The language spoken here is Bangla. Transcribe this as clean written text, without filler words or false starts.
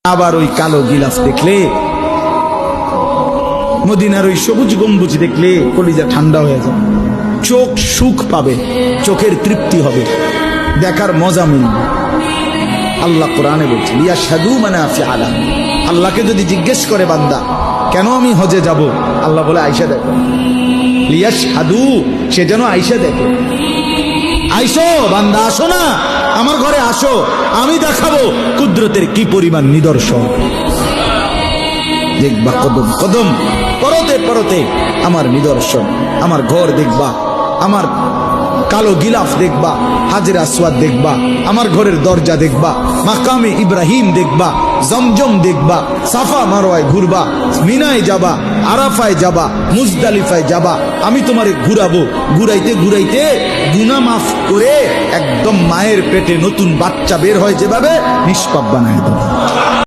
আবার ওই কালো গিলাফ দেখলে, মদিনার ওই সবুজ গম্বুজ দেখলে কলিজা ঠান্ডা হয়ে যাবে, চোখ সুখ পাবে, চোখের তৃপ্তি হবে, দেখার মজা মিলবে। আল্লাহ কোরআনে বলছে লিয়াশহাদু মানাফিআ লাহুম। আল্লাহকে যদি জিজ্ঞেস করে বান্দা কেন আমি হজে যাব, আল্লাহ বলে আয়েশা দেখো, লিয়াশহাদু, সে যেন আয়েশা দেখে। আইসো বান্দা, আসো না আমার ঘরে, আসো, আমি দেখাবো কুদরতের কি পরিমাণ নিদর্শন। দেখবা কদম কদম, পরতে পরতে আমার নিদর্শন, আমার ঘর দেখবা, আমার কালো গিলাফ দেখবা, হাজরে আসওয়াদ দেখবা, আমার ঘরের দরজা দেখবা, মাকামে ইব্রাহিম দেখবা, জমজম দেখবা, সাফা মারওয়ায় ঘুরবা, মিনায় যাবা, আরাফায় যাবা, মুজদালিফায় যাবা, আমি তোমারে ঘুরাবো, ঘুরাইতে ঘুরাইতে গুনাহ মাফ করে একদম মায়ের পেটে নতুন বাচ্চা বের হয় যেভাবে, নিষ্পাপ বানায় দেবো।